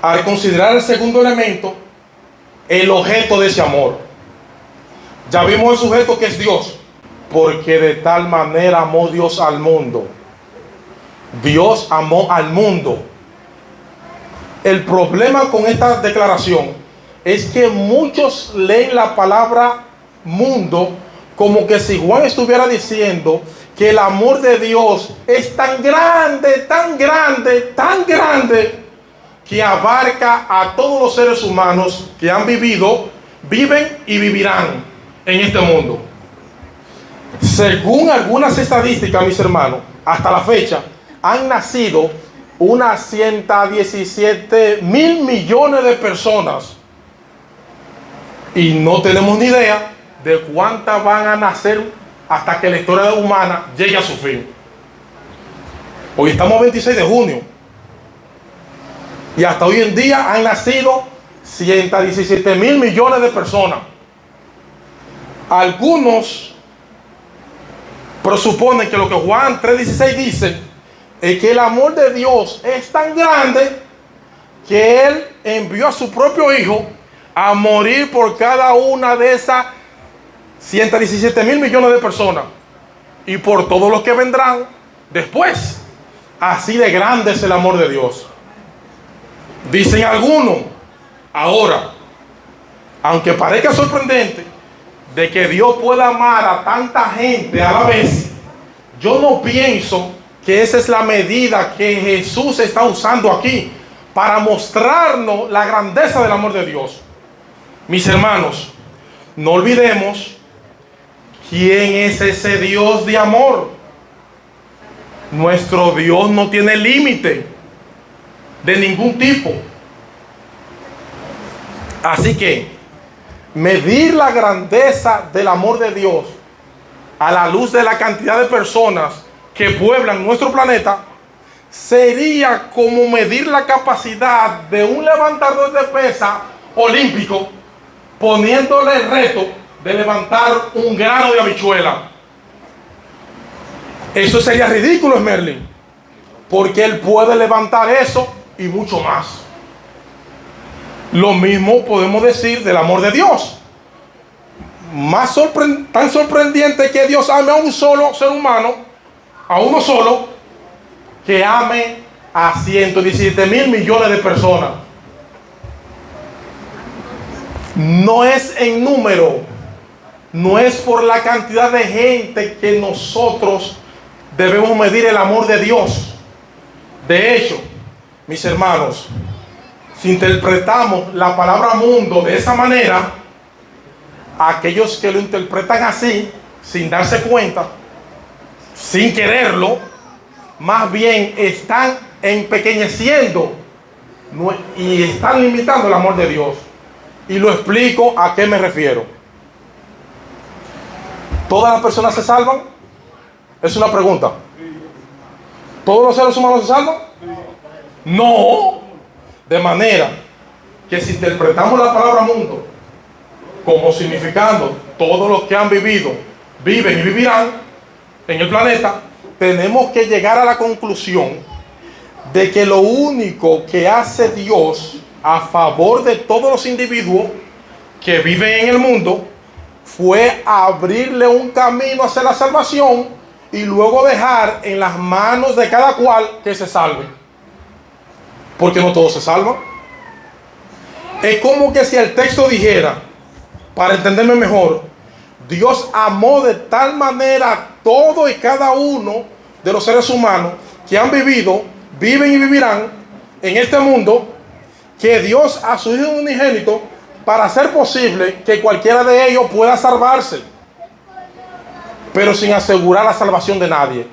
al considerar el segundo elemento, el objeto de ese amor. Ya vimos el sujeto que es Dios, porque de tal manera amó Dios al mundo. Dios amó al mundo. El problema con esta declaración es que muchos leen la palabra mundo como que si Juan estuviera diciendo que el amor de Dios es tan grande, tan grande, tan grande, que abarca a todos los seres humanos que han vivido, viven y vivirán en este mundo. Según algunas estadísticas, mis hermanos, hasta la fecha han nacido unas 117 mil millones de personas y no tenemos ni idea de cuántas van a nacer hasta que la historia humana llegue a su fin. Hoy estamos 26 de junio y hasta hoy en día han nacido 117 mil millones de personas. Algunos presuponen que lo que Juan 3:16 dice es que el amor de Dios es tan grande que Él envió a su propio Hijo a morir por cada una de esas 117 mil millones de personas y por todos los que vendrán después. Así de grande es el amor de Dios. Dicen algunos, ahora, aunque parezca sorprendente de que Dios pueda amar a tanta gente a la vez, yo no pienso que esa es la medida que Jesús está usando aquí para mostrarnos la grandeza del amor de Dios. Mis hermanos, no olvidemos quién es ese Dios de amor. Nuestro Dios no tiene límite de ningún tipo. Así que medir la grandeza del amor de Dios a la luz de la cantidad de personas que pueblan nuestro planeta sería como medir la capacidad de un levantador de pesa olímpico poniéndole el reto de levantar un grano de habichuela. Eso sería ridículo, Merlin, porque él puede levantar eso y mucho más. Lo mismo podemos decir del amor de Dios. Tan sorprendente que Dios ame a un solo ser humano, a uno solo, que ame a 117 mil millones de personas. No es en número, no es por la cantidad de gente que nosotros debemos medir el amor de Dios. De hecho, mis hermanos, si interpretamos la palabra mundo de esa manera, aquellos que lo interpretan así, sin darse cuenta, sin quererlo, más bien están empequeñeciendo y están limitando el amor de Dios. Y lo explico a qué me refiero. ¿Todas las personas se salvan? Es una pregunta. ¿Todos los seres humanos se salvan? No. De manera que si interpretamos la palabra mundo como significando todos los que han vivido, viven y vivirán en el planeta, tenemos que llegar a la conclusión de que lo único que hace Dios a favor de todos los individuos que viven en el mundo fue abrirle un camino hacia la salvación y luego dejar en las manos de cada cual que se salve. Porque no todos se salvan. Es como que si el texto dijera, para entenderme mejor, Dios amó de tal manera a todo y cada uno de los seres humanos que han vivido, viven y vivirán en este mundo, que Dios a su Hijo unigénito para hacer posible que cualquiera de ellos pueda salvarse, pero sin asegurar la salvación de nadie.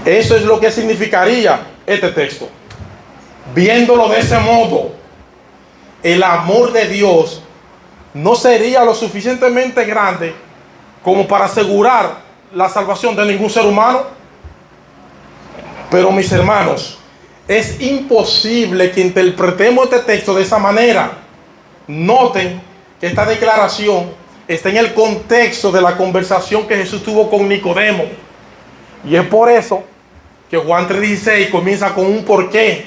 Eso es lo que significaría este texto. Viéndolo de ese modo, el amor de Dios no sería lo suficientemente grande como para asegurar la salvación de ningún ser humano. Pero mis hermanos, es imposible que interpretemos este texto de esa manera. Noten que esta declaración está en el contexto de la conversación que Jesús tuvo con Nicodemo. Y es por eso que Juan 3:16 comienza con un porqué.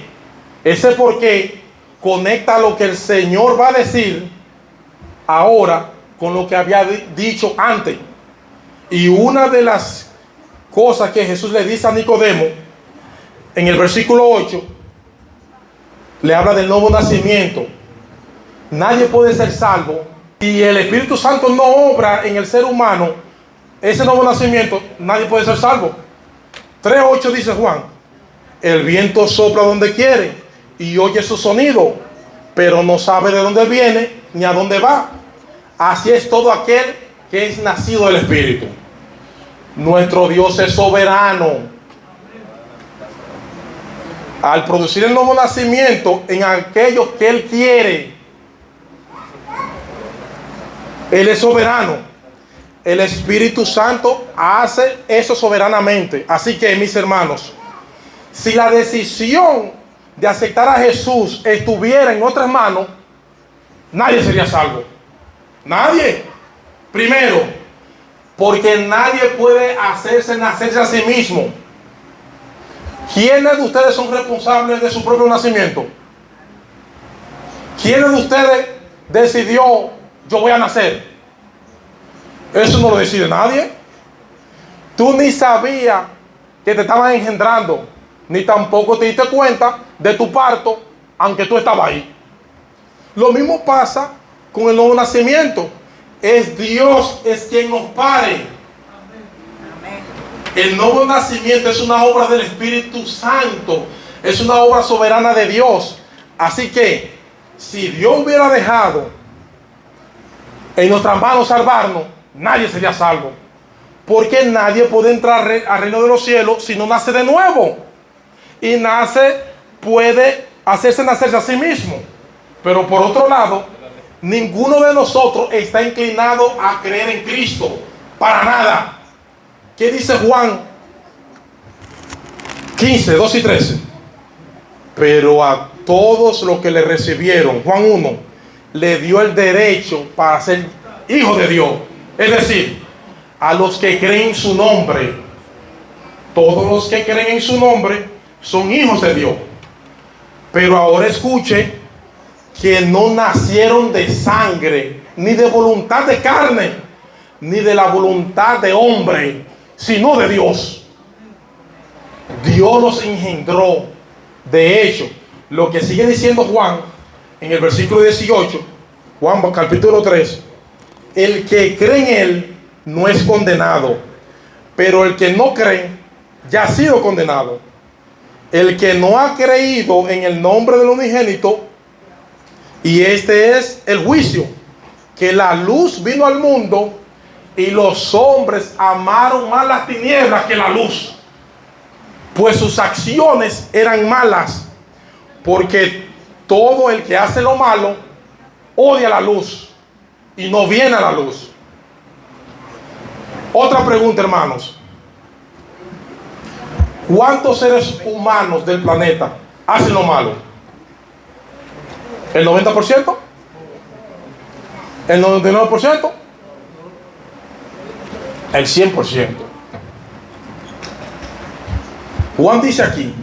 Ese por qué conecta lo que el Señor va a decir ahora con lo que había dicho antes. Y una de las cosas que Jesús le dice a Nicodemo, en el versículo 8, le habla del nuevo nacimiento. Nadie puede ser salvo si el Espíritu Santo no obra en el ser humano. Ese nuevo nacimiento, nadie puede ser salvo. 3:8 dice Juan: el viento sopla donde quiere y oye su sonido, pero no sabe de dónde viene ni a dónde va. Así es todo aquel que es nacido del Espíritu. Nuestro Dios es soberano. Al producir el nuevo nacimiento en aquellos que Él quiere, Él es soberano. El Espíritu Santo hace eso soberanamente. Así que, mis hermanos, si la decisión de aceptar a Jesús estuviera en otras manos, nadie sería salvo. Nadie. Primero, porque nadie puede nacerse a sí mismo. ¿Quiénes de ustedes son responsables de su propio nacimiento? ¿Quiénes de ustedes decidió, yo voy a nacer? Eso no lo decide nadie. Tú ni sabías que te estaban engendrando, ni tampoco te diste cuenta de tu parto, aunque tú estabas ahí. Lo mismo pasa con el nuevo nacimiento. Es Dios quien nos pare. El nuevo nacimiento es una obra del Espíritu Santo. Es una obra soberana de Dios. Así que, si Dios hubiera dejado en nuestras manos salvarnos, nadie sería salvo. Porque nadie puede entrar al reino de los cielos si no nace de nuevo. Y puede hacerse nacerse a sí mismo. Pero por otro lado, ninguno de nosotros está inclinado a creer en Cristo. Para nada. ¿Qué dice Juan 15, 2 y 13? Pero a todos los que le recibieron, Juan 1, le dio el derecho para ser hijos de Dios. Es decir, a los que creen en su nombre. Todos los que creen en su nombre son hijos de Dios. Pero ahora escuche, que no nacieron de sangre, ni de voluntad de carne, ni de la voluntad de hombre, sino de Dios. Dios los engendró. De hecho, lo que sigue diciendo Juan en el versículo 18, Juan capítulo 3, el que cree en Él no es condenado, pero el que no cree ya ha sido condenado. El que no ha creído en el nombre del unigénito, y este es el juicio, que la luz vino al mundo y los hombres amaron más las tinieblas que la luz, pues sus acciones eran malas. Porque todo el que hace lo malo odia la luz y no viene a la luz. Otra pregunta, hermanos: ¿cuántos seres humanos del planeta hacen lo malo? ¿El 90%? ¿El 99%? El 100%. Juan dice aquí: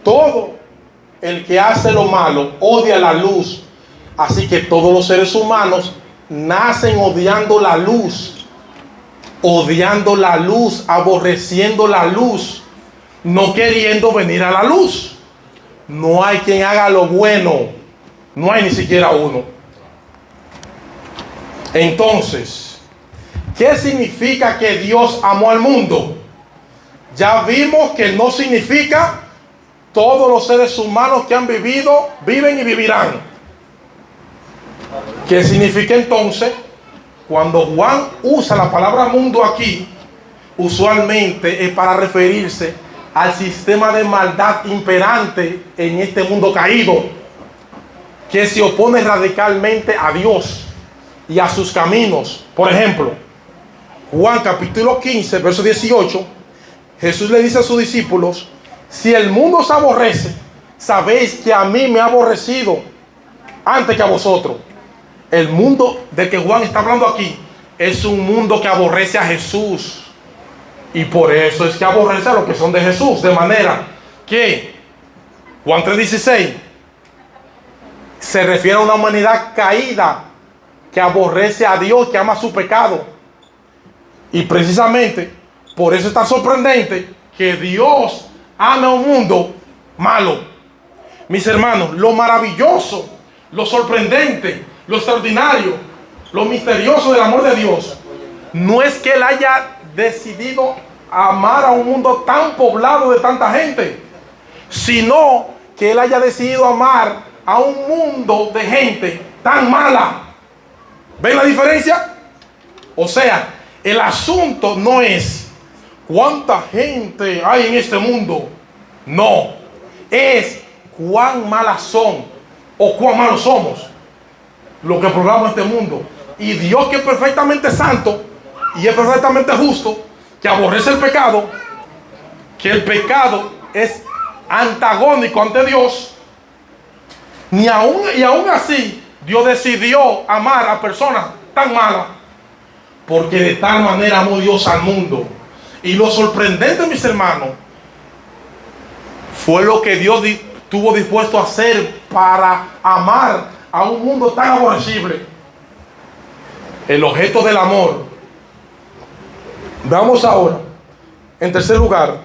todo el que hace lo malo odia la luz. Así que todos los seres humanos nacen odiando la luz, aborreciendo la luz, no queriendo venir a la luz. No hay quien haga lo bueno, no hay ni siquiera uno. Entonces, ¿qué significa que Dios amó al mundo? Ya vimos que no significa todos los seres humanos que han vivido, viven y vivirán. ¿Qué significa entonces? Cuando Juan usa la palabra mundo aquí, usualmente es para referirse al sistema de maldad imperante en este mundo caído, que se opone radicalmente a Dios y a sus caminos. Por ejemplo, Juan capítulo 15, verso 18, Jesús le dice a sus discípulos: si el mundo os aborrece, sabéis que a mí me ha aborrecido antes que a vosotros. El mundo del que Juan está hablando aquí es un mundo que aborrece a Jesús. Y por eso es que aborrece a los que son de Jesús. De manera que Juan 3:16 se refiere a una humanidad caída que aborrece a Dios, que ama su pecado. Y precisamente por eso es tan sorprendente que Dios ame a un mundo malo. Mis hermanos, lo maravilloso, lo sorprendente, lo extraordinario, lo misterioso del amor de Dios no es que Él haya decidido amar a un mundo tan poblado de tanta gente, sino que Él haya decidido amar a un mundo de gente tan mala. ¿Ven la diferencia? O sea, el asunto no es cuánta gente hay en este mundo. No, es cuán malas son o cuán malos somos lo que programa este mundo. Y Dios, que es perfectamente santo y es perfectamente justo, que aborrece el pecado, que el pecado es antagónico ante Dios, y aún así Dios decidió amar a personas tan malas, porque de tal manera amó Dios al mundo. Y lo sorprendente, mis hermanos, fue lo que Dios estuvo dispuesto a hacer para amar a un mundo tan aborrecible. El objeto del amor. Vamos ahora, en tercer lugar,